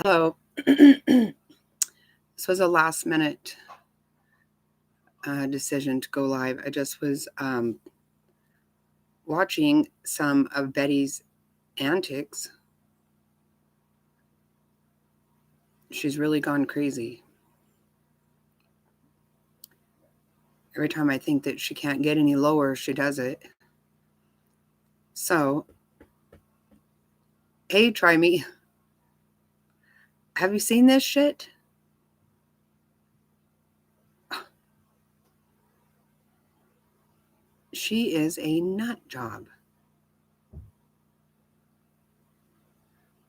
Hello. This was a last minute decision to go live. I just was watching some of Betty's antics. She's really gone crazy. Every time I think that she can't get any lower, she does it. So, hey, try me. Have you seen this shit? She is a nut job.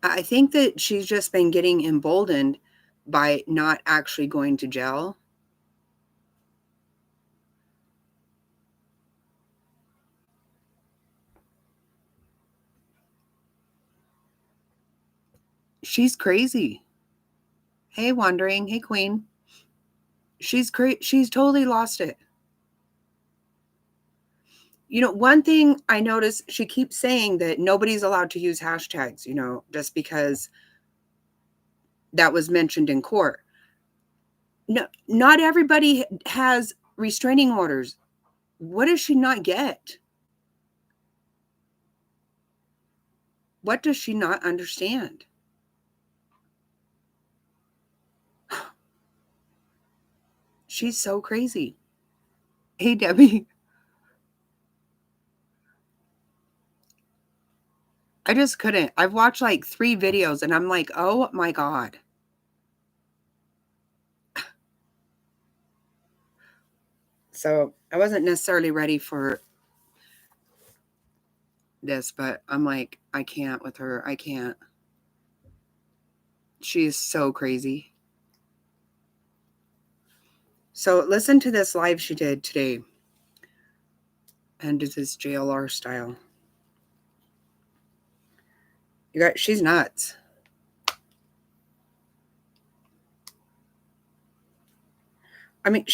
I think that she's just been getting emboldened by not actually going to jail. She's crazy. Hey, Wandering. Hey, Queen. She's totally lost it. You know, one thing I noticed, she keeps saying that nobody's allowed to use hashtags, just because that was mentioned in court. No, not everybody has restraining orders. What does she not get? What does she not understand? She's so crazy. Hey, Debbie. I just couldn't. I've watched like 3 videos and I'm like, oh my God. So I wasn't necessarily ready for this, but I'm like, I can't with her. I can't. She is so crazy. So listen to this live she did today. And do this JLR style. You got, she's nuts. I mean,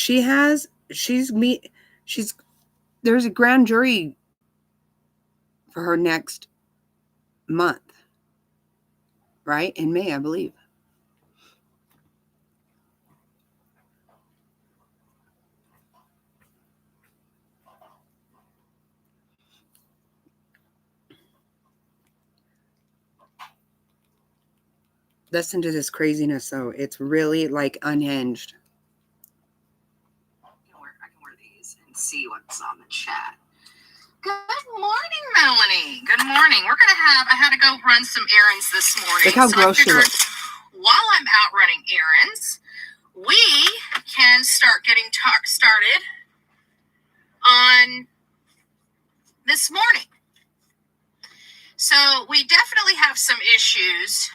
there's a grand jury for her next month, right? In May, I believe. Listen to this craziness, though. It's really like unhinged. I can wear these and see what's on the chat. Good morning, Melanie. Good morning. I had to go run some errands this morning. Look how gross she looks. While I'm out running errands, we can start getting started on this morning. So we definitely have some issues.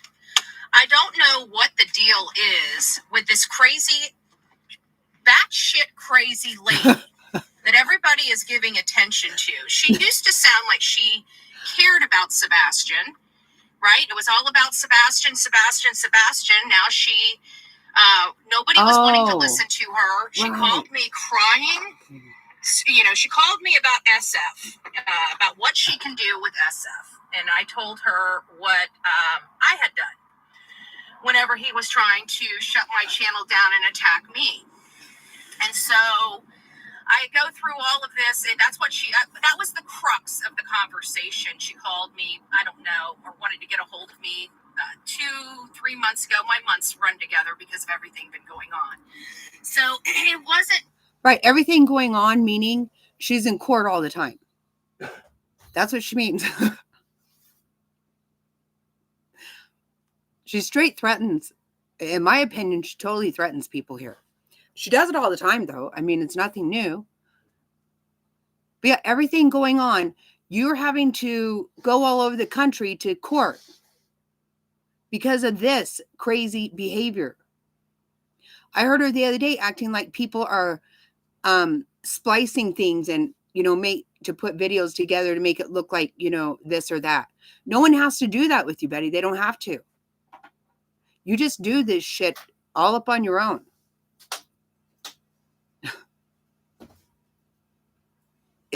I don't know what the deal is with this crazy, batshit crazy lady that everybody is giving attention to. She used to sound like she cared about Sebastian, right? It was all about Sebastian. Now nobody was wanting to listen to her. She called me crying. She called me about SF, about what she can do with SF. And I told her what I had done whenever he was trying to shut my channel down and attack me. And so I go through all of this, and that's what that was the crux of the conversation. She called me, I don't know, or wanted to get a hold of me 2-3 months ago. My months run together because of everything been going on. So it wasn't... Right, everything going on, meaning she's in court all the time. That's what she means. She straight threatens, in my opinion, she totally threatens people here. She does it all the time, though. I mean, it's nothing new. But yeah, everything going on, you're having to go all over the country to court because of this crazy behavior. I heard her the other day acting like people are splicing things and, to put videos together to make it look like, this or that. No one has to do that with you, Betty. They don't have to. You just do this shit all up on your own.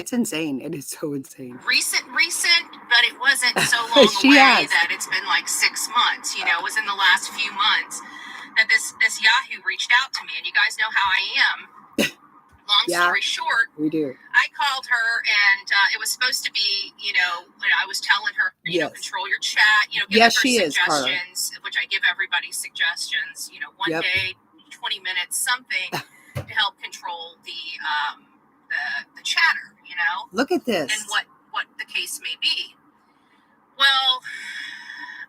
It's insane. It is so insane. Recent, but it wasn't so long away that it's been like 6 months. You know, it was in the last few months that this Yahoo reached out to me, and you guys know how I am. Long story short, we do. I called her, and it was supposed to be, you know, when I was telling her, you know, control your chat, you know, give her suggestions, which I give everybody suggestions, you know, one day, 20 minutes, something to help control the chatter, you know. Look at this. And what the case may be. Well,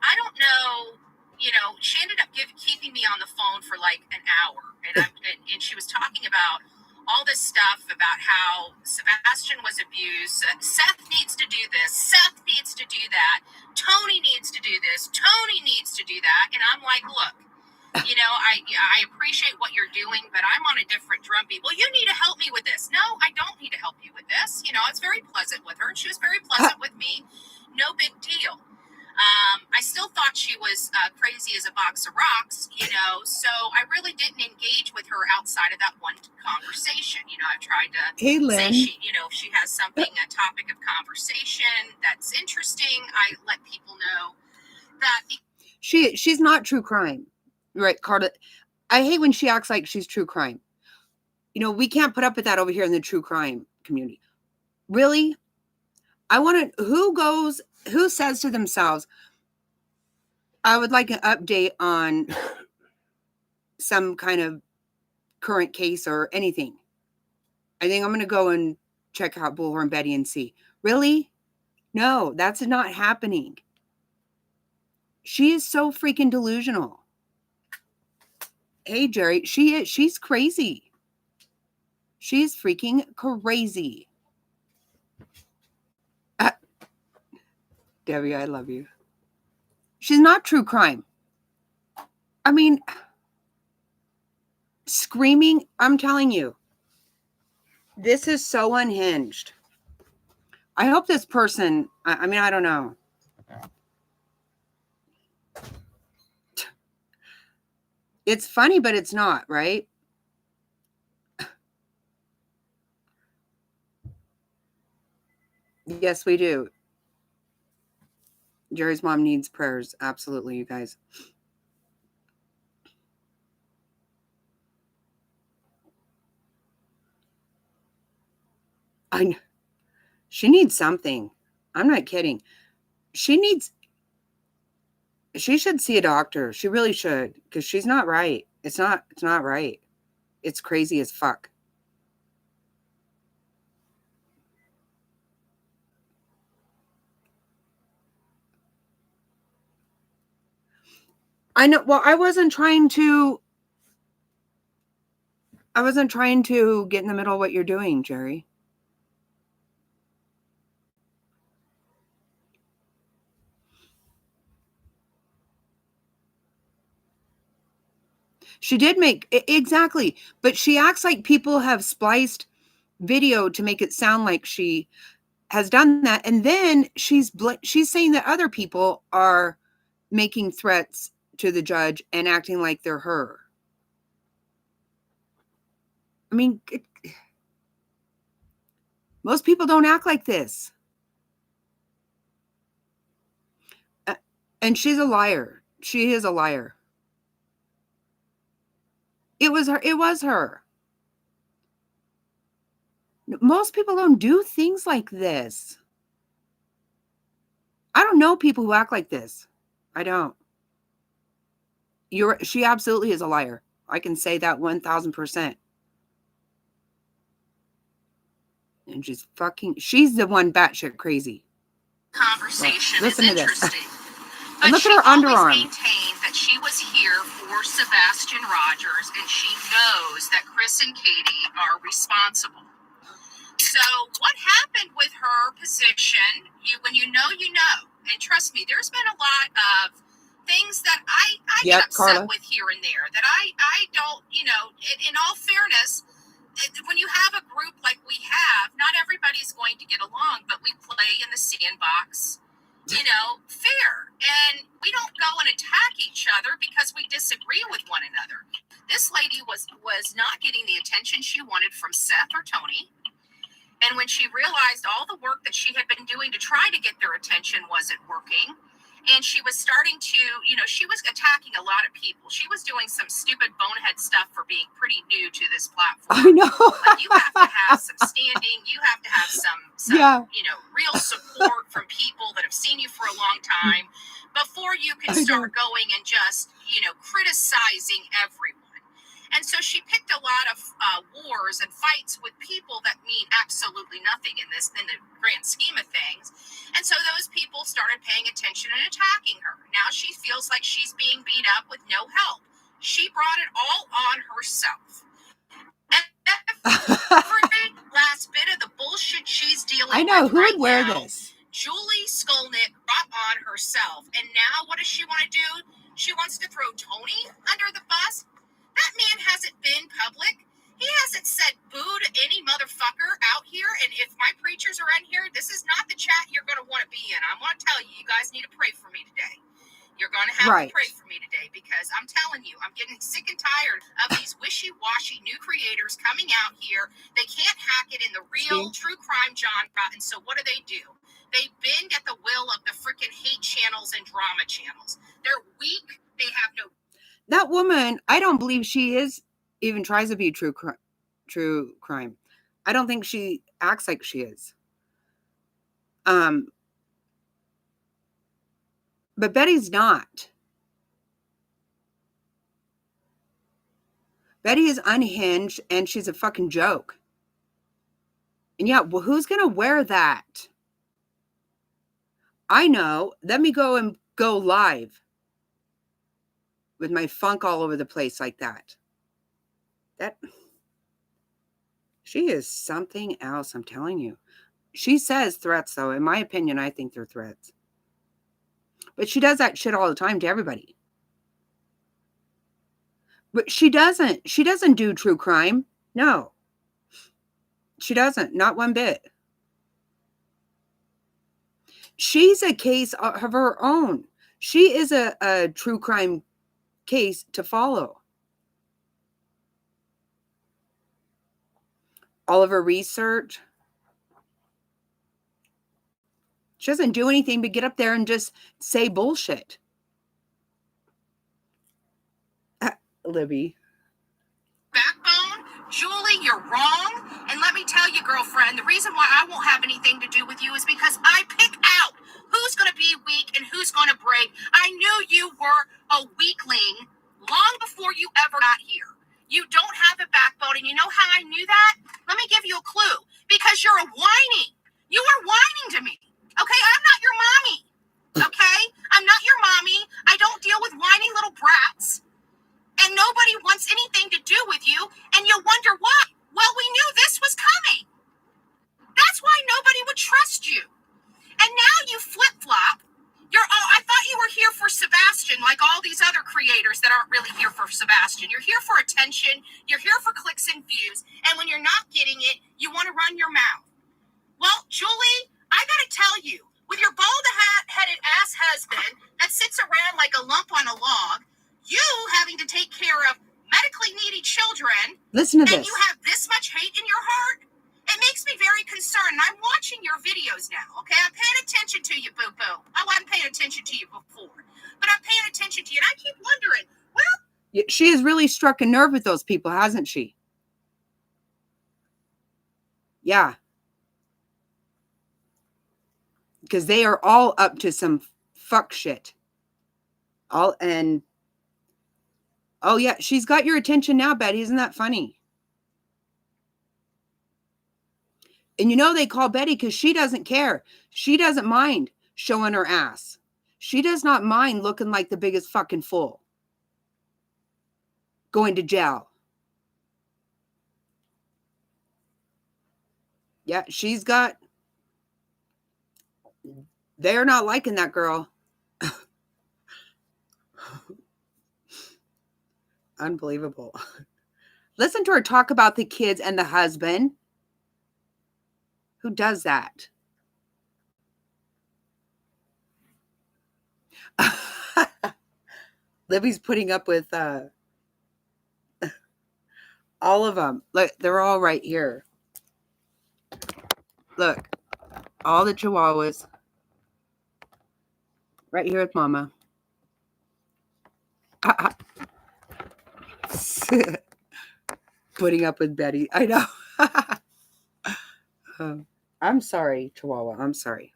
I don't know. You know, she ended up keeping me on the phone for like an hour, and she was talking about all this stuff about how Sebastian was abused. Seth needs to do this. Seth needs to do that. Tony needs to do this. Tony needs to do that. And I'm like, look, you know, I appreciate what you're doing, but I'm on a different drumbeat. Well, you need to help me with this. No, I don't need to help you with this. You know, it's very pleasant with her, and she was very pleasant with me. No big deal. I still thought she was crazy as a box of rocks, you know, so I really didn't engage with her outside of that one conversation. You know, I've tried to say she, you know, if she has something, a topic of conversation that's interesting, I let people know that. She's not true crime. Right, Carla. I hate when she acts like she's true crime. You know, we can't put up with that over here in the true crime community. Really? I want to, who says to themselves, I would like an update on some kind of current case or anything. I think I'm going to go and check out Bullhorn Betty and see. Really? No, that's not happening. She is so freaking delusional. Hey, Jerry, she's crazy. She's freaking crazy. Debbie, I love you. She's not true crime. I mean, screaming, I'm telling you, this is so unhinged. I hope this person, I mean, I don't know. It's funny, but it's not, right? Yes, we do. Jerry's mom needs prayers. Absolutely, you guys. I know. She needs something. I'm not kidding. She should see a doctor. She really should, because she's not right. It's not right. It's crazy as fuck. I know. Well, I wasn't trying to get in the middle of what you're doing, Jerry. She did make exactly, but she acts like people have spliced video to make it sound like she has done that, and then she's saying that other people are making threats to the judge and acting like they're her. I mean, most people don't act like this. And she's a liar. She is a liar. It was her. Most people don't do things like this. I don't know people who act like this. I don't. She absolutely is a liar. I can say that 1,000%. And she's the one batshit crazy. Conversation listen is to this. Interesting. And But look at her underarm. Maintained that she was here for Sebastian Rogers, and she knows that Chris and Katie are responsible. So what happened with her position? When you know, you know. And trust me, there's been a lot of things that I get upset with here and there that I don't, you know, in all fairness, when you have a group like we have, not everybody's going to get along, but we play in the sandbox, you know, fair. And we don't go and attack each other because we disagree with one another. This lady was not getting the attention she wanted from Seth or Tony. And when she realized all the work that she had been doing to try to get their attention wasn't working, and she was starting to, she was attacking a lot of people. She was doing some stupid bonehead stuff for being pretty new to this platform. I know. Like, you have to have some standing. You have to have some Yeah. real support from people that have seen you for a long time before you can start going and just, criticizing everyone. And so she picked a lot of wars and fights with people that mean absolutely nothing in the grand scheme of things. And so those people started paying attention and attacking her. Now she feels like she's being beat up with no help. She brought it all on herself. Every last bit of the bullshit she's dealing with. I know. Who right would wear now, this? Julie Skolnick brought on herself. And now what does she want to do? She wants to throw Tony under the bus. That man hasn't been public. He hasn't said boo to any motherfucker out here. And if my preachers are in here, this is not the chat you're going to want to be in. I want to tell you, you guys need to pray for me today. You're going to have to pray for me today, because I'm telling you, I'm getting sick and tired of these wishy-washy new creators coming out here. They can't hack it in the real true crime genre. And so what do? They bend at the will of the freaking hate channels and drama channels. They're weak. They have no... That woman, I don't believe she even tries to be true crime. I don't think she acts like she is. But Betty's not. Betty is unhinged, and she's a fucking joke. And yeah, well, who's going to wear that? I know. Let me go live with my funk all over the place like that. She is something else, I'm telling you. She says threats, though. In my opinion, I think they're threats. But she does that shit all the time to everybody. But she doesn't do true crime. No. She doesn't. Not one bit. She's a case of her own. She is a true crime case to follow. All of her research. She doesn't do anything but get up there and just say bullshit. Libby. Backbone, Julie, you're wrong. And let me tell you, girlfriend, the reason why I won't have anything to do with you is because I pick out who's going to be weak and who's going to break. I knew you were a weakling long before you ever got here. You don't have a backbone, and you know how I knew that? Let me give you a clue. Because you're whining. You are whining to me. Okay? I'm not your mommy. Okay? I'm not your mommy. I don't deal with whining little brats. And nobody wants anything to do with you, and you wonder why. Well, we knew this was coming. That's why nobody would trust you. And now you flip-flop. I thought you were here for Sebastian, like all these other creators that aren't really here for Sebastian. You're here for attention. You're here for clicks and views. And when you're not getting it, you want to run your mouth. Well, Julie, I got to tell you, with your bald-headed ass husband that sits around like a lump on a log, you having to take care of medically needy children, listen to and this. You have this much hate in your heart, it makes me very concerned. And I'm watching your videos now, okay? I'm paying attention to you, boo-boo. I wasn't paying attention to you before, but I'm paying attention to you, and I keep wondering, well... She has really struck a nerve with those people, hasn't she? Yeah. Because they are all up to some fuck shit. Oh, yeah, she's got your attention now, Betty. Isn't that funny? And you know they call Betty because she doesn't care. She doesn't mind showing her ass. She does not mind looking like the biggest fucking fool. Going to jail. Yeah, she's got... They're not liking that girl. Unbelievable. Listen to her talk about the kids and the husband. Who does that? Libby's putting up with all of them. Look, they're all right here. Look, all the chihuahuas right here with Mama. Putting up with Betty. I know. I'm sorry, Chihuahua. I'm sorry.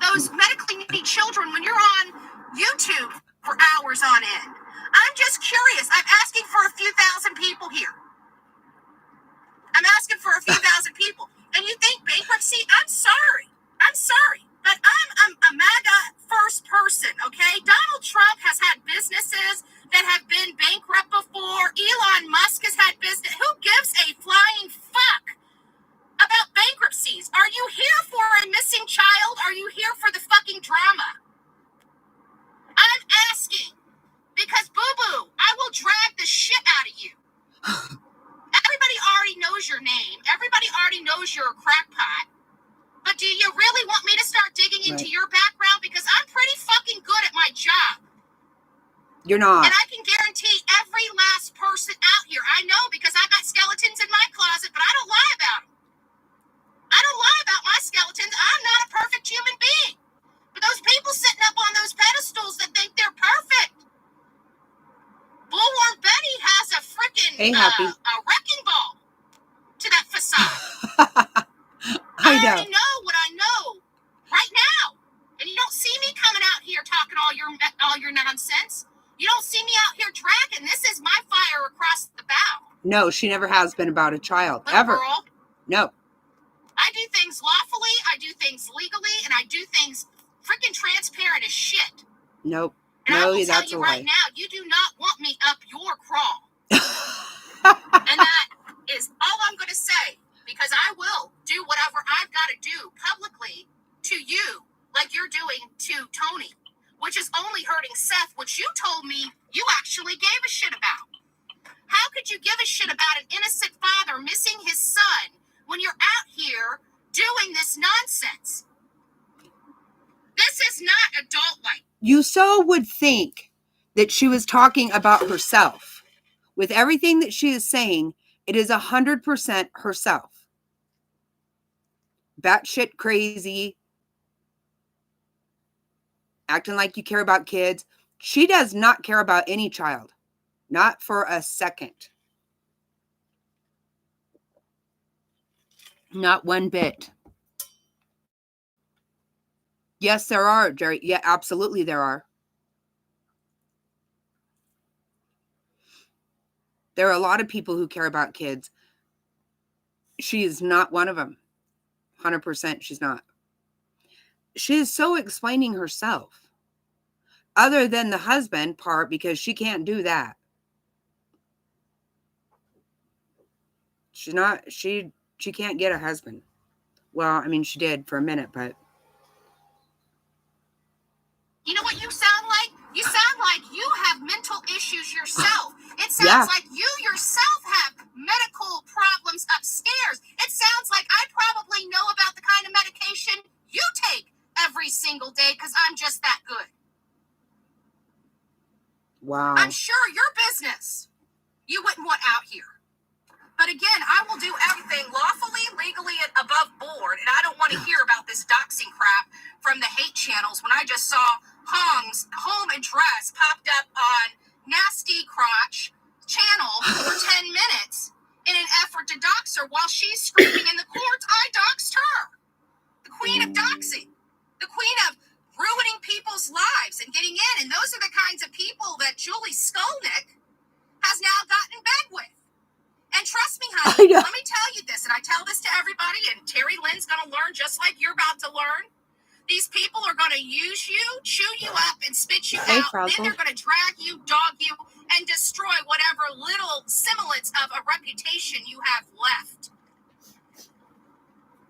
Those medically needy children when you're on YouTube for hours on end. I'm just curious. I'm asking for a few thousand people here. I'm asking for a few thousand people. And you think bankruptcy? I'm sorry. But I'm a MAGA first person, okay? Donald Trump has had businesses that have been bankrupt before. Elon Musk has had business. Who gives a flying fuck about bankruptcies? Are you here for a missing child? Are you here for the fucking drama? I'm asking because boo-boo, I will drag the shit out of you. Everybody already knows your name. Everybody already knows you're a crackpot. But do you really want me to start digging into your background? Because I'm pretty fucking good at my job. You're not. And I can guarantee every last person out here, I know because I got skeletons in my closet, but I don't lie about them. I don't lie about my skeletons. I'm not a perfect human being. But those people sitting up on those pedestals that think they're perfect. Bullhorn Betty has a freaking a wrecking ball to that facade. I already know what I know right now. And you don't see me coming out here talking all your nonsense. You don't see me out here dragging. This is my fire across the bow. No, she never has been about a child. Little ever. Girl, no. I do things lawfully, I do things legally, and I do things freaking transparent as shit. Nope. And I will tell you right now, you do not want me up your crawl. And that is all I'm going to say. Because I will do whatever I've got to do publicly to you, like you're doing to Tony, which is only hurting Seth, which you told me you actually gave a shit about. How could you give a shit about an innocent father missing his son when you're out here doing this nonsense? This is not adult-like. You so would think that she was talking about herself. With everything that she is saying, it is 100% herself. Batshit crazy, acting like you care about kids. She does not care about any child. Not for a second. Not one bit. Yes, there are, Jerry. Yeah, absolutely there are. There are a lot of people who care about kids. She is not one of them. 100% she's not. She is so explaining herself. Other than the husband part, because she can't do that. She's not, she can't get a husband. Well, I mean, she did for a minute, but. You know what you sound like? You sound like you have mental issues yourself. It sounds like you yourself have medical problems upstairs. It sounds like I probably know about the kind of medication you take every single day because I'm just that good. Wow. I'm sure your business you wouldn't want out here. But again, I will do everything lawfully, legally, and above board. And I don't want to hear about this doxing crap from the hate channels when I just saw Hong's home address popped up on Nasty Crotch channel for 10 minutes in an effort to dox her while she's screaming in the courts. I doxed her. The queen of doxing. The queen of ruining people's lives and getting in. And those are the kinds of people that Julie Skolnick has now gotten in bed with. And trust me, honey, let me tell you this, and I tell this to everybody, and Terry Lynn's going to learn just like you're about to learn. These people are going to use you, chew you up, and spit you out. Then they're going to drag you, dog you, and destroy whatever little semblance of a reputation you have left.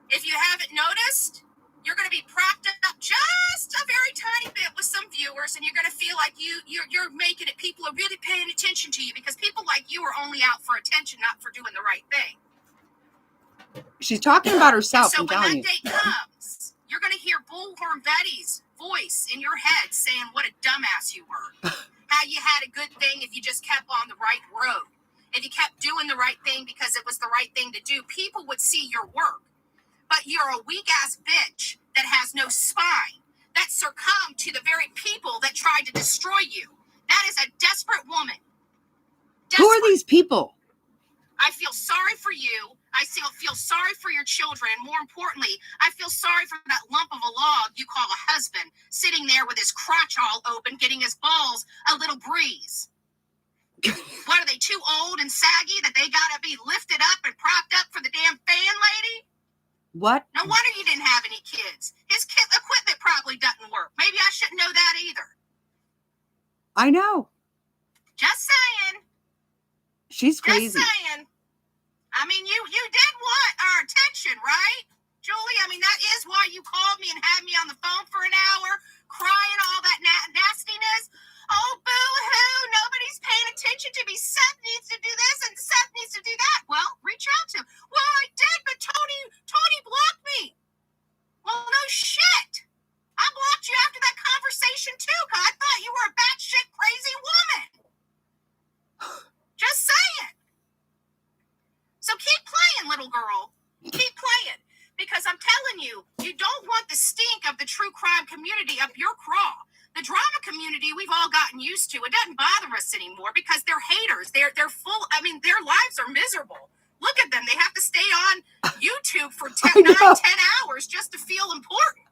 If you haven't noticed, you're going to be propped up just a very tiny bit with some viewers, and you're going to feel like you're making it. People are really paying attention to you because people like you are only out for attention, not for doing the right thing. She's talking about herself. And so when that day comes, you're going to hear Bullhorn Betty's voice in your head saying what a dumbass you were. How you had a good thing if you just kept on the right road. If you kept doing the right thing because it was the right thing to do, people would see your work. but you're a weak-ass bitch that has no spine, that succumbed to the very people that tried to destroy you. That is a desperate woman. Who are these people? I feel sorry for you. I feel sorry for your children. More importantly, I feel sorry for that lump of a log you call a husband, sitting there with his crotch all open, getting his balls a little breeze. What, are they too old and saggy that they gotta be lifted up and propped up for the damn fan, lady? What? No wonder you didn't have any kids. His equipment probably doesn't work. Maybe I shouldn't know that either. I know. Just saying. She's crazy. Just saying. I mean, you did want our attention, right, Julie? I mean, that is why you called me and had me on the phone for an hour, crying all that nastiness. Oh, boo-hoo, nobody's paying attention to me. Seth needs to do this and Seth needs to do that. Well, reach out to him. Well, I did, but Tony blocked me. Well, no shit. I blocked you after that conversation, too, because I thought you were a batshit crazy woman. Just saying. So keep playing, little girl. Keep playing. Because I'm telling you, you don't want the stink of the true crime community up your craw. The drama community we've all gotten used to. It doesn't bother us anymore because they're haters. They're full. I mean, their lives are miserable. Look at them. They have to stay on YouTube for 10 hours just to feel important.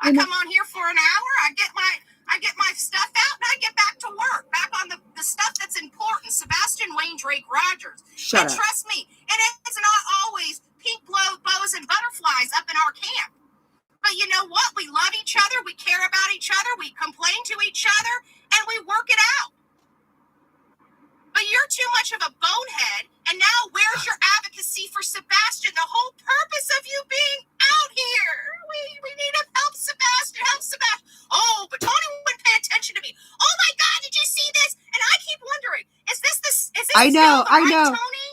I come on here for an hour. I get my stuff out and I get back to work. Back on the stuff that's important. Sebastian Wayne Drake Rogers. Shut up. Trust me, it is not always pink bows and butterflies up in our camp. But you know what? We love each other. We care about each other. We complain to each other and we work it out. But you're too much of a bonehead. And now where's your advocacy for Sebastian? The whole purpose of you being out here. We need to help Sebastian. Oh, but Tony wouldn't pay attention to me. Oh my God, did you see this? And I keep wondering, is this I know. Tony?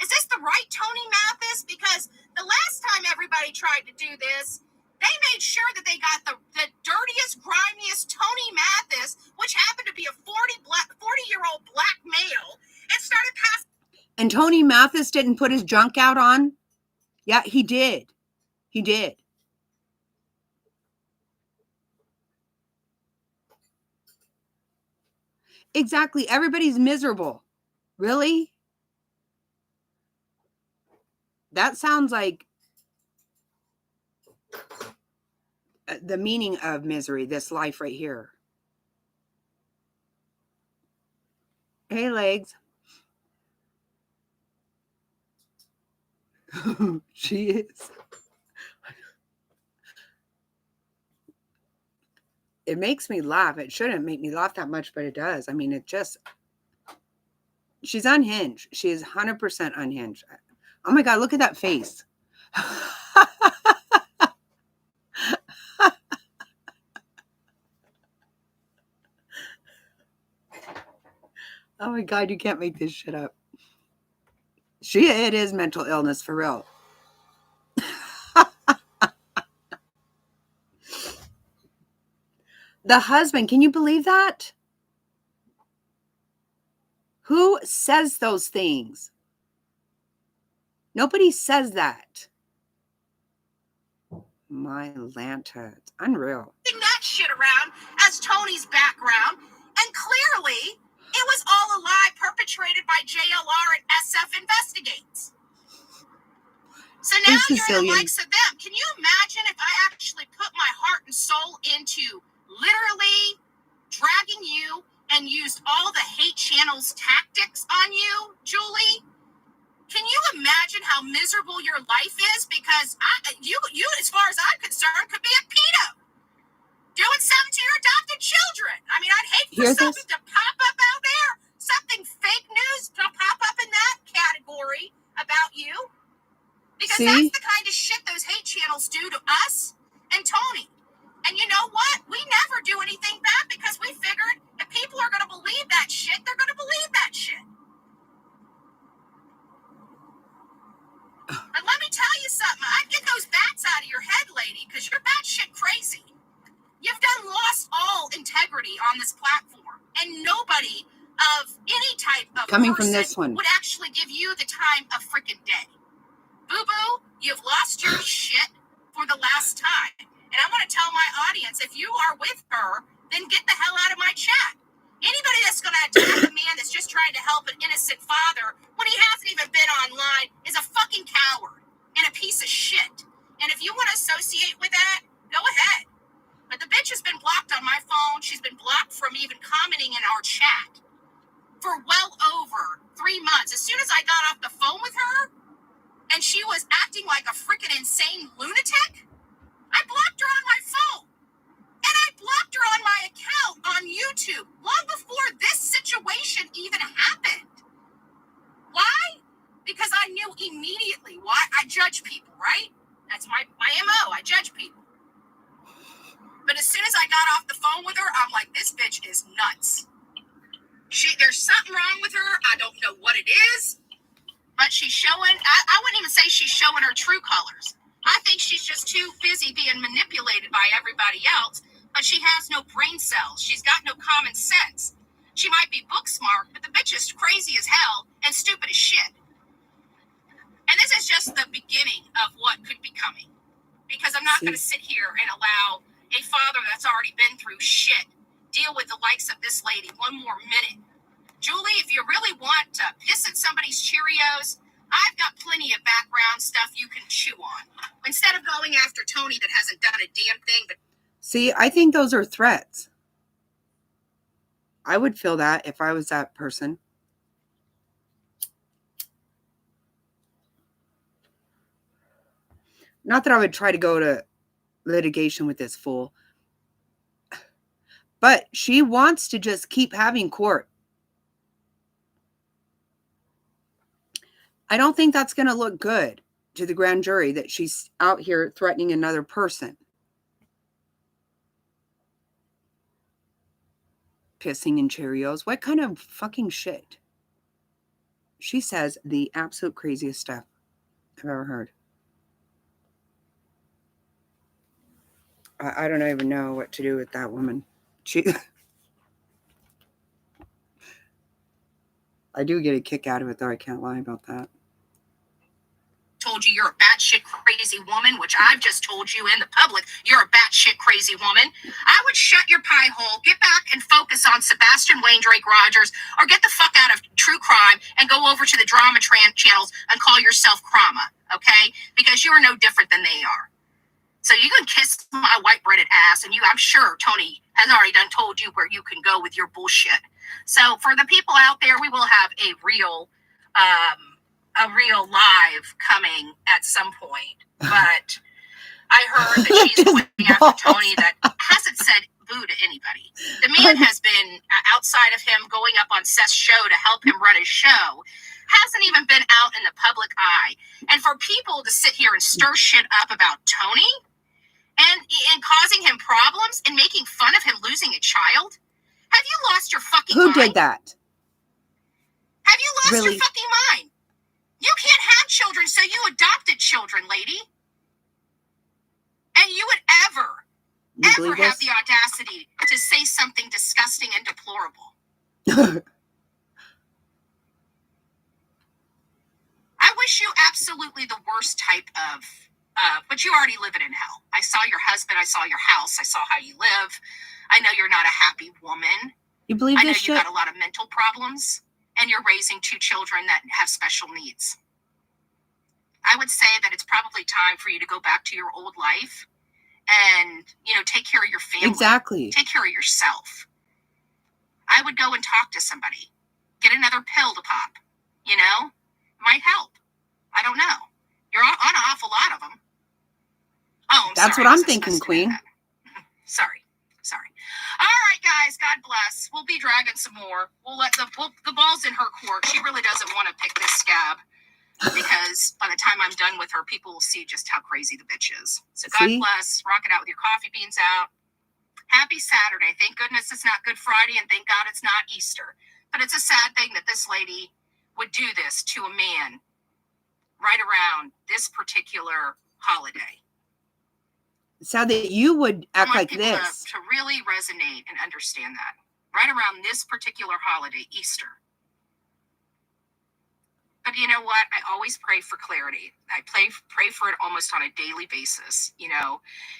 Is this the right Tony Mathis? Because the last time everybody tried to do this, they made sure that they got the dirtiest, grimiest Tony Mathis, which happened to be a 40-year-old black male, and started passing. And Tony Mathis didn't put his junk out on? Yeah, he did. He did. Exactly. Everybody's miserable. Really? That sounds like the meaning of misery, this life right here. Hey, legs. She is. It makes me laugh. It shouldn't make me laugh that much, but it does. I mean, she's unhinged. She is 100% unhinged. Oh my God, look at that face. Oh my God, you can't make this shit up. It is mental illness for real. The husband, can you believe that? Who says those things? Nobody says that. My Lanta, it's unreal. That shit around as Tony's background, and clearly it was all a lie perpetrated by JLR and SF Investigates. So now you're the likes of them. Can you imagine if I actually put my heart and soul into literally dragging you and used all the hate channels tactics on you, Julie? Can you imagine how miserable your life is? Because you, as far as I'm concerned, could be a pedo doing something to your adopted children. I mean, I'd hate for something to pop up out there, something fake news to pop up in that category about you. Because that's the kind of shit those hate channels do to us and Tony. And you know what? We never do anything bad because we figured if people are going to believe that shit, they're going to believe that shit. But let me tell you something. I'd get those bats out of your head, lady, because you're batshit crazy. You've lost all integrity on this platform. And nobody of any type of coming from this one would actually give you the time of freaking day. Boo-boo, You've lost your shit for the last time. And I want to tell my audience, if you are with her, then get the hell out of my chat. Anybody that's going to attack a man that's just trying to help an innocent father when he hasn't even been online is a fucking coward and a piece of shit. And if you want to associate with that, go ahead. But the bitch has been blocked on my phone. She's been blocked from even commenting in our chat for well over 3 months. As soon as I got off the phone with her and she was acting like a freaking insane lunatic, I blocked her on my phone. And I blocked her on my account on YouTube long before this situation even happened. Why? Because I knew immediately why. I judge people, right? That's my MO. I judge people. But as soon as I got off the phone with her, I'm like, this bitch is nuts. There's something wrong with her. I don't know what it is. But she's showing, I wouldn't even say she's showing her true colors. I think she's just too busy being manipulated by everybody else. But she has no brain cells. She's got no common sense. She might be book smart, but the bitch is crazy as hell and stupid as shit. And this is just the beginning of what could be coming. Because I'm not going to sit here and allow a father that's already been through shit deal with the likes of this lady one more minute. Julie, if you really want to piss at somebody's Cheerios, I've got plenty of background stuff you can chew on. Instead of going after Tony that hasn't done a damn thing. But see, I think those are threats. I would feel that if I was that person. Not that I would try to go to litigation with this fool. But she wants to just keep having court. I don't think that's going to look good to the grand jury that she's out here threatening another person. Pissing in Cheerios. What kind of fucking shit? She says the absolute craziest stuff I've ever heard. I don't even know what to do with that woman. I do get a kick out of it, though. I can't lie about that. Told you you're a batshit crazy woman, which I've just told you in the public, you're a batshit crazy woman. I would shut your pie hole, get back and focus on Sebastian Wayne Drake Rogers, or get the fuck out of true crime and go over to the drama channels and call yourself Krama, okay? Because you are no different than they are. So you can kiss my white breaded ass, and I'm sure Tony has already told you where you can go with your bullshit. So for the people out there, we will have a real live coming at some point. But I heard that she's going after Tony that hasn't said boo to anybody. The man has been outside of him going up on Seth's show to help him run his show. Hasn't even been out in the public eye. And for people to sit here and stir shit up about Tony and causing him problems and making fun of him losing a child, have you lost your fucking mind? Who did that? Have you lost your fucking mind? You can't have children, so you adopted children, lady. And you would ever have the audacity to say something disgusting and deplorable. I wish you absolutely the worst type of, but you already live it in hell. I saw your husband, I saw your house, I saw how you live. I know you're not a happy woman. You believe this shit? I know you've got a lot of mental problems, and you're raising 2 children that have special needs. I would say that it's probably time for you to go back to your old life and, take care of your family. Exactly. Take care of yourself. I would go and talk to somebody. Get another pill to pop. Might help. I don't know. You're on an awful lot of them. Oh, that's sorry, what I'm thinking, Queen. Sorry. All right, guys. God bless. We'll be dragging some more. We'll let the ball's in her court. She really doesn't want to pick this scab because by the time I'm done with her, people will see just how crazy the bitch is. So God bless. Rock it out with your coffee beans out. Happy Saturday. Thank goodness it's not Good Friday, and thank God it's not Easter. But it's a sad thing that this lady would do this to a man right around this particular holiday. Sad that you would act like this. To really resonate and understand that. Right around this particular holiday, Easter. But you know what? I always pray for clarity. I pray for it almost on a daily basis.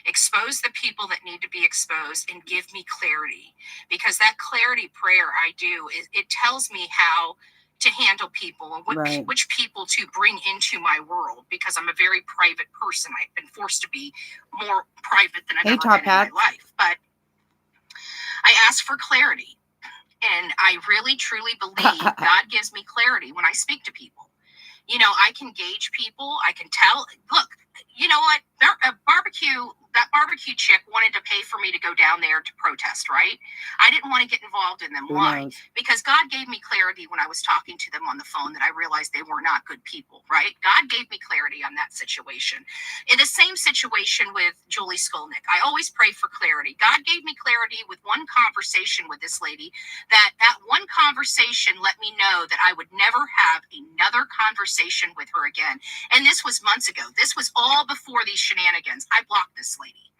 Expose the people that need to be exposed and give me clarity. Because that clarity prayer I do, it tells me how to handle people and Right. which people to bring into my world, because I'm a very private person. I've been forced to be more private than I've Hey, ever Top been in Hat. my life. But I ask for clarity. And I really, truly believe God gives me clarity when I speak to people. I can gauge people. I can tell. Look, you know what? That barbecue chick wanted to pay for me to go down there to protest, right? I didn't want to get involved in them. Who Why? knows? Because God gave me clarity when I was talking to them on the phone that I realized they were not good people, right? God gave me clarity on that situation. In the same situation with Julie Skolnick, I always pray for clarity. God gave me clarity with one conversation with this lady, that one conversation let me know that I would never have another conversation with her again. And this was months ago. This was all before these shenanigans. I blocked this lady.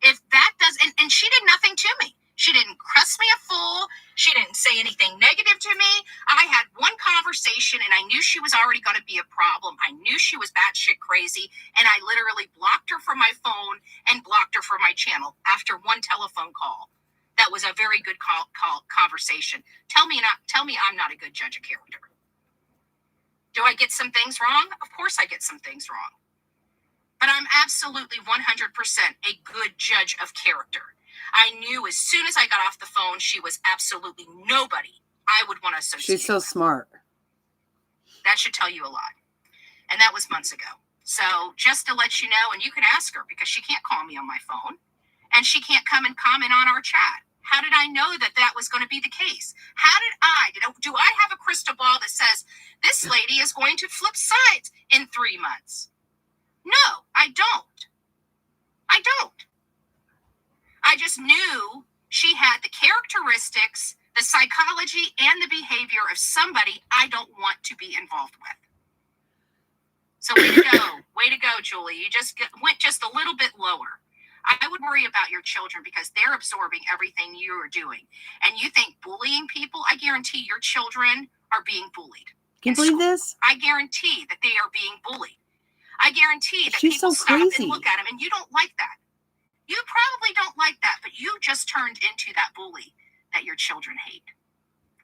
If that does, and she did nothing to me. She didn't cuss me a fool. She didn't say anything negative to me. I had one conversation and I knew she was already going to be a problem. I knew she was batshit crazy. And I literally blocked her from my phone and blocked her from my channel after one telephone call. That was a very good conversation. Tell me I'm not a good judge of character. Do I get some things wrong? Of course I get some things wrong. But I'm absolutely 100% a good judge of character. I knew as soon as I got off the phone, she was absolutely nobody I would want to associate She's so with. smart. That should tell you a lot. And that was months ago. So just to let you know, and you can ask her, because she can't call me on my phone and she can't come and comment on our chat. How did I know that was going to be the case? Do I have a crystal ball that says this lady is going to flip sides in 3 months? No, I don't. I just knew she had the characteristics, the psychology, and the behavior of somebody I don't want to be involved with. So way to go, Julie. You just went just a little bit lower. I would worry about your children because they're absorbing everything you are doing. And you think bullying people, I guarantee your children are being bullied. Can you believe this? I guarantee that they are being bullied. I guarantee that She's people so stop crazy. and look at them, and you don't like that. You probably don't like that, but you just turned into that bully that your children hate.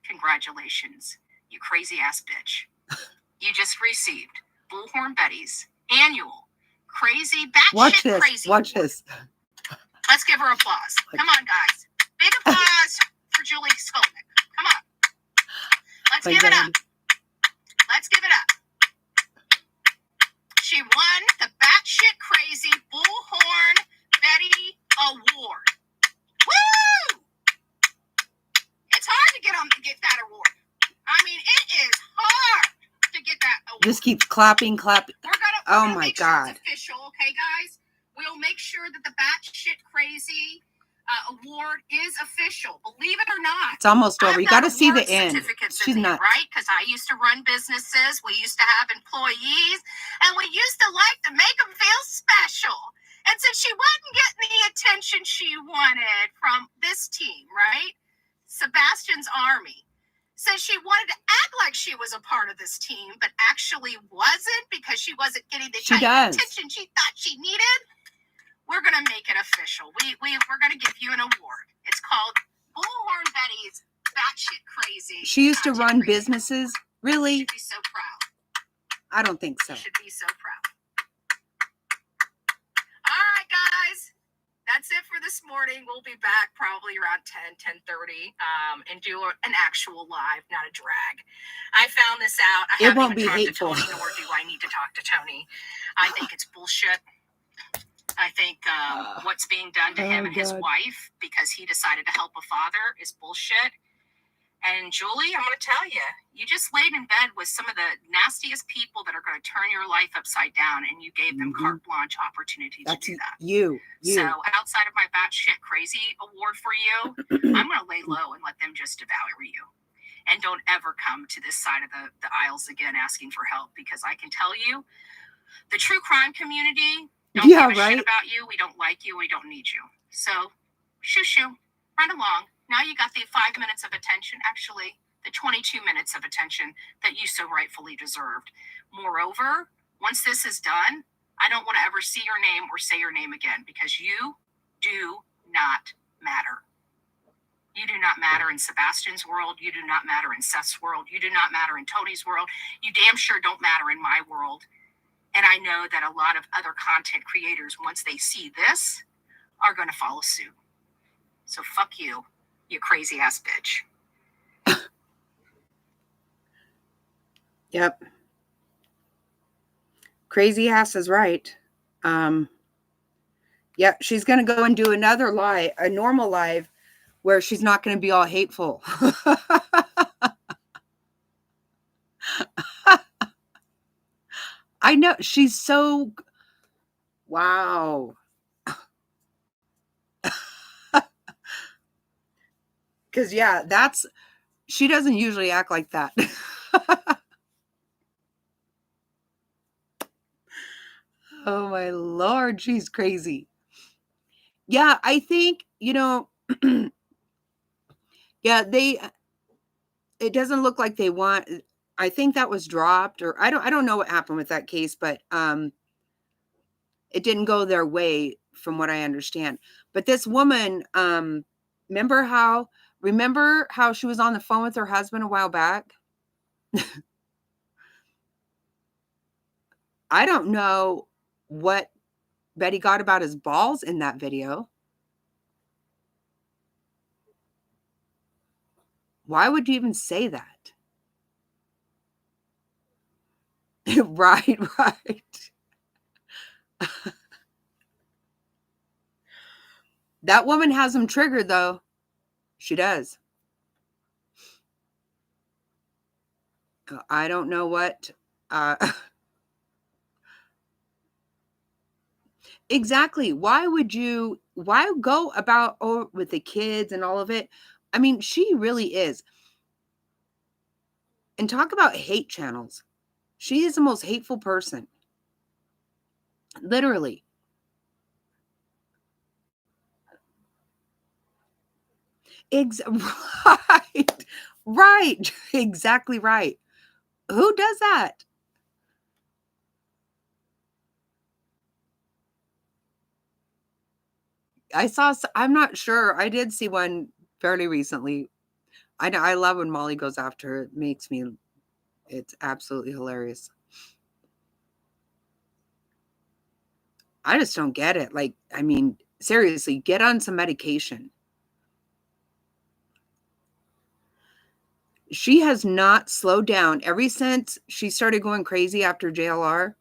Congratulations, you crazy ass bitch. You just received Bullhorn Betty's annual crazy batshit crazy. Watch this. Let's give her applause. Come on, guys. Big applause for Julie Skolnick. Come on. Let's give it up. Let's give it up. She won the Batshit Crazy Bullhorn Betty Award. Woo! It's hard to get that award. I mean, it is hard to get that award. Just keeps clapping. We're Oh gonna my make God. sure it's official, okay, guys? We'll make sure that the Batshit Crazy award is official. Believe it or not. It's almost over. You got to see the end. She's nuts. Right? Because I used to run businesses. We used to have employees. And we used to like to make them feel special. And since she wasn't getting the attention she wanted from this team, right? Sebastian's Army. Since she wanted to act like she was a part of this team, but actually wasn't because she wasn't getting the kind of attention she thought she needed, we're going to make it official. We're going to give you an award. It's called Bullhorn Betty's Batshit Crazy. She used to run businesses? Really? You should be so proud. I don't think so. You should be so proud. All right, guys. That's it for this morning. We'll be back probably around 10:30 and do an actual live, not a drag. I found this out. I It won't be haven't hateful. talked to Tony, nor do I need to talk to Tony. I think it's bullshit. I think what's being done to him and his wife because he decided to help a father is bullshit. And Julie, I'm going to tell you, you just laid in bed with some of the nastiest people that are going to turn your life upside down, and you gave them carte blanche opportunity to do that. You. So outside of my Batshit Crazy award for you, I'm going to lay low and let them just devour you. And don't ever come to this side of the aisles again asking for help, because I can tell you, the true crime community don't give a shit about you. We don't like you. We don't need you. So, shoo, run along. Now you got the 5 minutes of attention. Actually, the 22 minutes of attention that you so rightfully deserved. Moreover, once this is done, I don't want to ever see your name or say your name again, because you do not matter. You do not matter in Sebastian's world. You do not matter in Seth's world. You do not matter in Tony's world. You damn sure don't matter in my world. And I know that a lot of other content creators, once they see this, are going to follow suit. So fuck you, you crazy ass bitch. Yep. Crazy ass is right. Yeah, she's going to go and do another live, a normal live, where she's not going to be all hateful. I know. She's so... Wow. Because, yeah, that's... She doesn't usually act like that. Oh, my Lord. She's crazy. Yeah, I think, yeah, it doesn't look like they want... I think that was dropped, or I don't know what happened with that case, but it didn't go their way from what I understand. But this woman, remember how she was on the phone with her husband a while back? I don't know what Betty got about his balls in that video. Why would you even say that? Right. That woman has him triggered, though. She does. I don't know what... Exactly. Why go about with the kids and all of it? I mean, she really is. And talk about hate channels. She is the most hateful person. Literally. Right. Right. Exactly right. Who does that? I'm not sure. I did see one fairly recently. I love when Molly goes after her. It's absolutely hilarious. I just don't get it. Like, I mean, seriously, get on some medication. She has not slowed down ever since she started going crazy after JLR.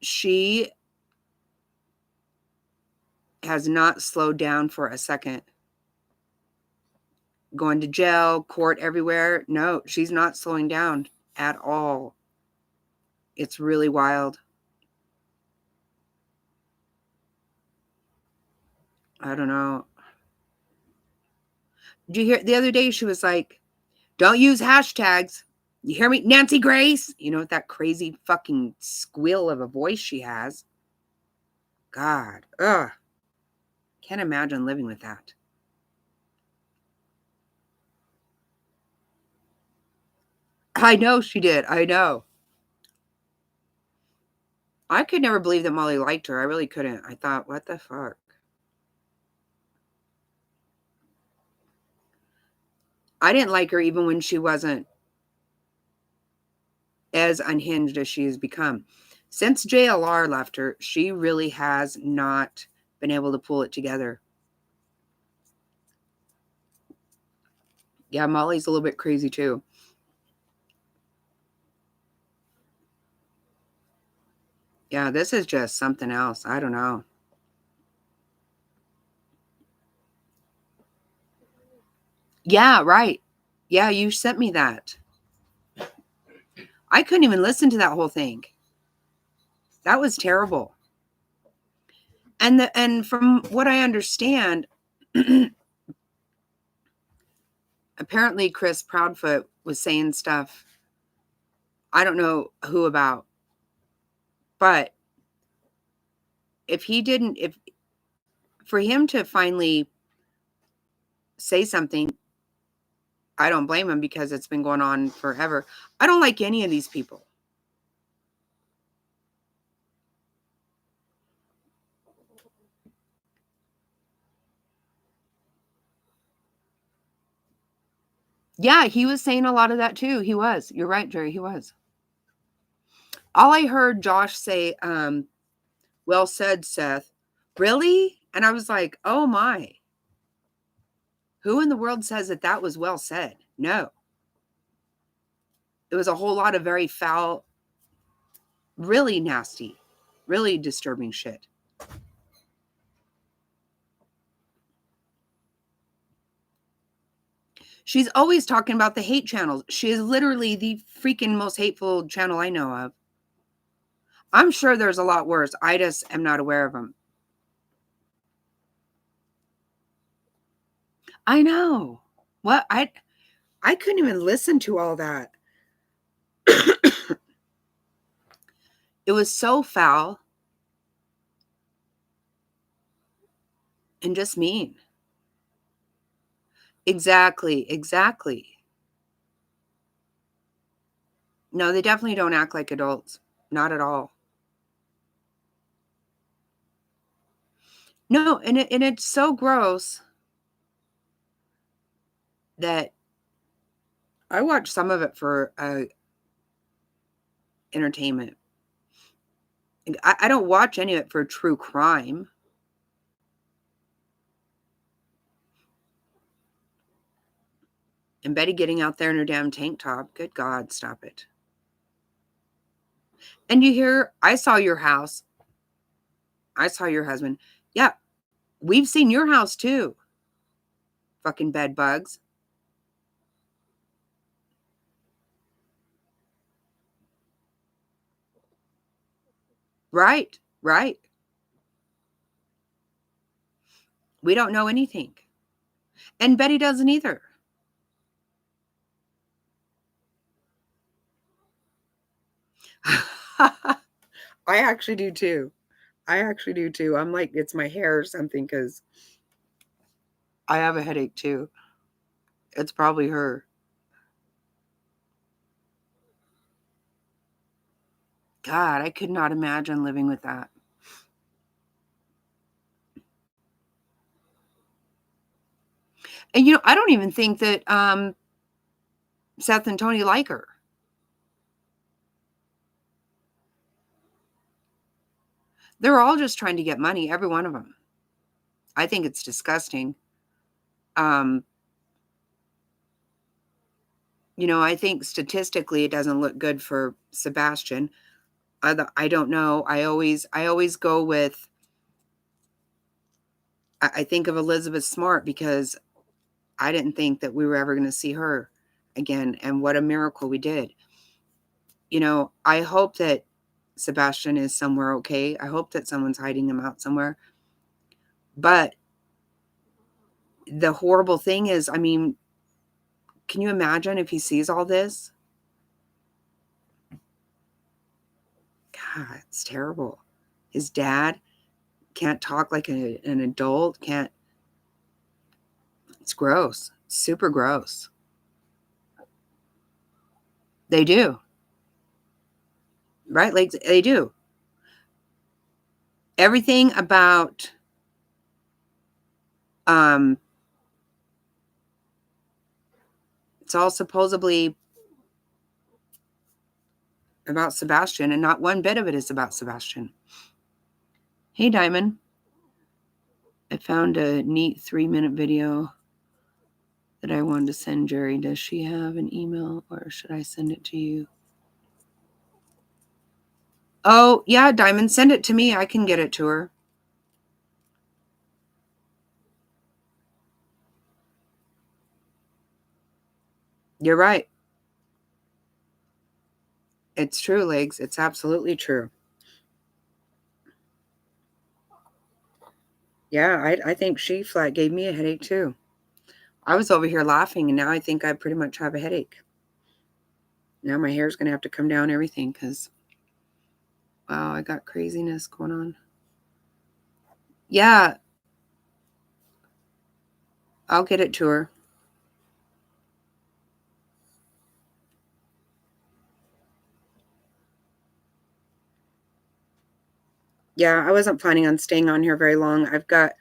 She has not slowed down for a second. Going to jail, court, everywhere. No, she's not slowing down at all. It's really wild. I don't know. Did you hear the other day? She was like, don't use hashtags. You hear me? Nancy Grace. You know, with that crazy fucking squeal of a voice she has. God. Ugh. Can't imagine living with that. I know she did. I know. I could never believe that Molly liked her. I really couldn't. I thought, what the fuck? I didn't like her even when she wasn't as unhinged as she has become. Since JLR left her, she really has not been able to pull it together. Yeah, Molly's a little bit crazy too. Yeah, this is just something else. I don't know. Yeah, right. Yeah, you sent me that. I couldn't even listen to that whole thing. That was terrible. And from what I understand, apparently Chris Proudfoot was saying stuff I don't know who about, but if for him to finally say something, I don't blame him because it's been going on forever. I don't like any of these people. Yeah, he was saying a lot of that too. He was. You're right, Jerry. He was. All I heard Josh say, well said, Seth. Really? And I was like, oh my. Who in the world says that that was well said? No. It was a whole lot of very foul, really nasty, really disturbing shit. She's always talking about the hate channels. She is literally the freaking most hateful channel I know of. I'm sure there's a lot worse. I just am not aware of them. I know. What? I couldn't even listen to all that. It was so foul and just mean. Exactly. Exactly. No, they definitely don't act like adults. Not at all. No, and it's so gross that I watch some of it for entertainment. I don't watch any of it for true crime. And Betty getting out there in her damn tank top. Good God, stop it. And you hear, I saw your house. I saw your husband. Yeah, we've seen your house too. Fucking bed bugs. Right, right. We don't know anything. And Betty doesn't either. I actually do too. I actually do too. I'm like, it's my hair or something because I have a headache too. It's probably her. God, I could not imagine living with that. And I don't even think that Seth and Tony like her. They're all just trying to get money, every one of them. I think it's disgusting. Um, I think statistically it doesn't look good for Sebastian. I don't know. I always go with I think of Elizabeth Smart because I didn't think that we were ever going to see her again, and what a miracle we did. I hope that Sebastian is somewhere okay. I hope that someone's hiding him out somewhere. But the horrible thing is, I mean, can you imagine if he sees all this? God, it's terrible. His dad can't talk like an adult, can't. It's gross. Super gross. They do. Right? Like they do. Everything about um it's all supposedly about Sebastian, and not one bit of it is about Sebastian. Hey Diamond. I found a neat 3-minute video that I wanted to send Jerry. Does she have an email or should I send it to you? Oh, yeah, Diamond, send it to me. I can get it to her. You're right. It's true, Legs. It's absolutely true. Yeah, I think she flat gave me a headache too. I was over here laughing, and now I think I pretty much have a headache. Now my hair's going to have to come down, everything, because, wow, I got craziness going on. Yeah, I'll get it to her. Yeah, I wasn't planning on staying on here very long. I've got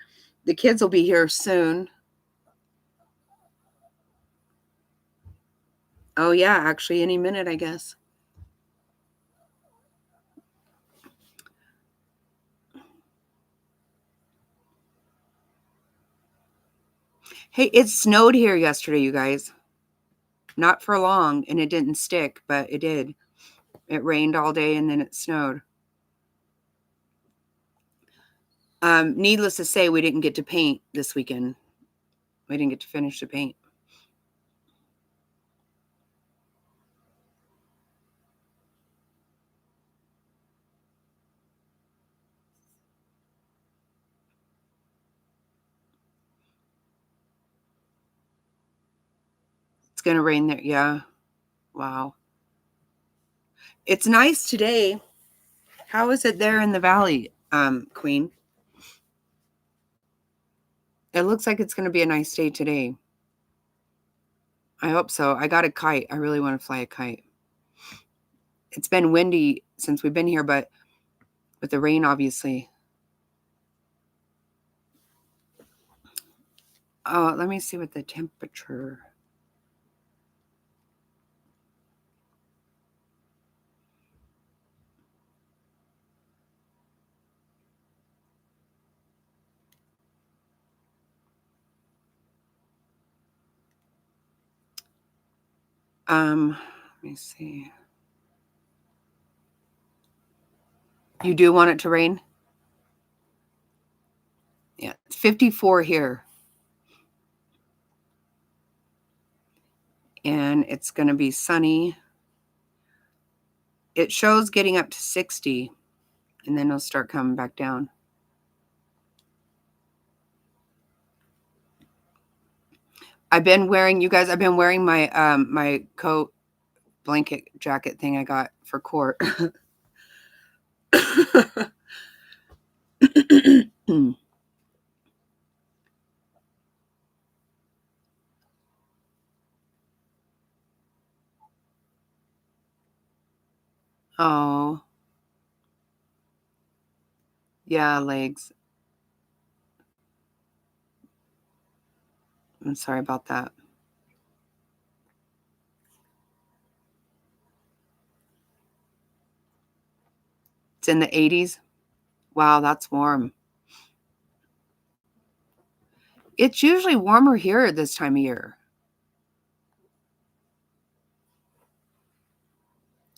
the kids will be here soon. Oh yeah, actually any minute, I guess. Hey, it snowed here yesterday, you guys. Not for long, and it didn't stick, but it did. It rained all day and then it snowed. Needless to say, we didn't get to paint this weekend. We didn't get to finish the paint. It's going to rain there. Yeah. Wow. It's nice today. How is it there in the valley, Queen? It looks like it's going to be a nice day today. I hope so. I got a kite. I really want to fly a kite. It's been windy since we've been here, but with the rain, obviously. Oh, let me see what the temperature. Let me see. You do want it to rain? Yeah, it's 54 here. And it's going to be sunny. It shows getting up to 60, and then it'll start coming back down. I've been wearing, you guys, I've been wearing my my coat blanket jacket thing I got for court. Oh, yeah, legs. I'm sorry about that. It's in the 80s. Wow, that's warm. It's usually warmer here this time of year.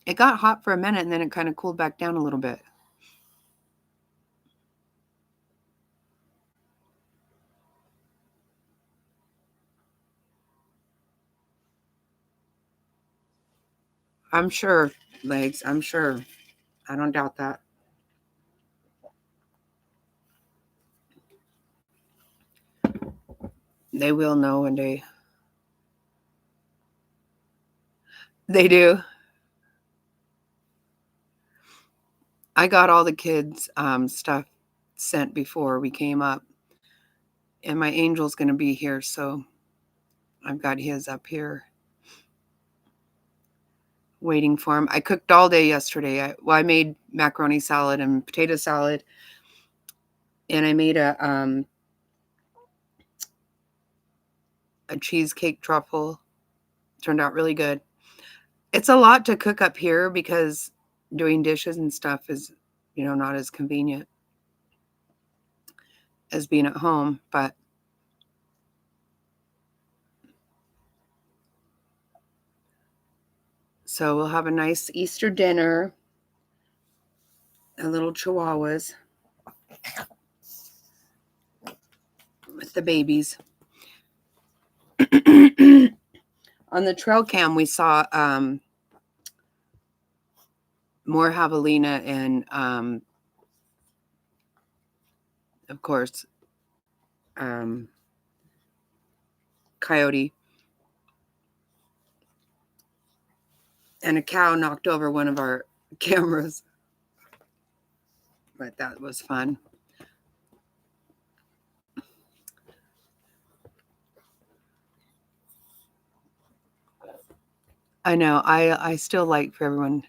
It got hot for a minute and then it kind of cooled back down a little bit. I'm sure, legs. I'm sure. I don't doubt that. They will know one day. They do. I got all the kids' stuff sent before we came up. And my angel's going to be here, so I've got his up here waiting for him. I cooked all day yesterday. I made macaroni salad and potato salad, and I made a cheesecake truffle. Turned out really good. It's a lot to cook up here because doing dishes and stuff is, not as convenient as being at home, but so we'll have a nice Easter dinner. A little chihuahuas with the babies. On the trail cam, we saw more javelina and, of course, coyote. And a cow knocked over one of our cameras. But that was fun. I know. I still like for everyone.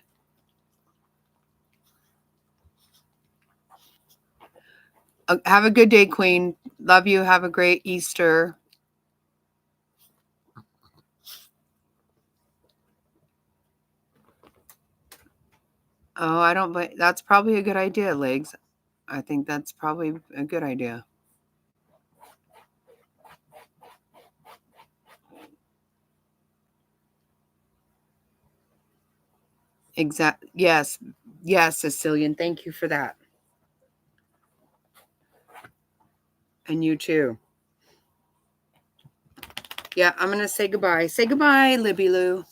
Have a good day, Queen. Love you. Have a great Easter. Oh, I don't. That's probably a good idea, Legs. I think that's probably a good idea. Yes. Yes, Sicilian. Thank you for that. And you too. Yeah, I'm going to say goodbye. Say goodbye, Libby Lou.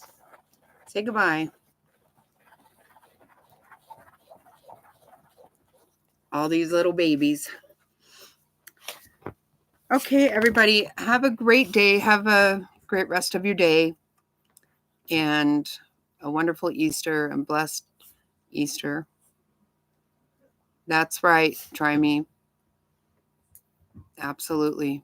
Say goodbye. All these little babies. Okay, everybody, have a great day. Have a great rest of your day. And a wonderful Easter and blessed Easter. That's right. Try me. Absolutely.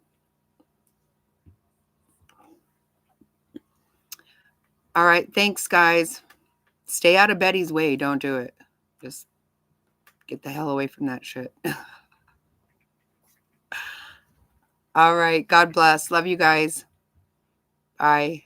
All right. Thanks, guys. Stay out of Betty's way. Don't do it. Just get the hell away from that shit. All right. God bless. Love you guys. Bye.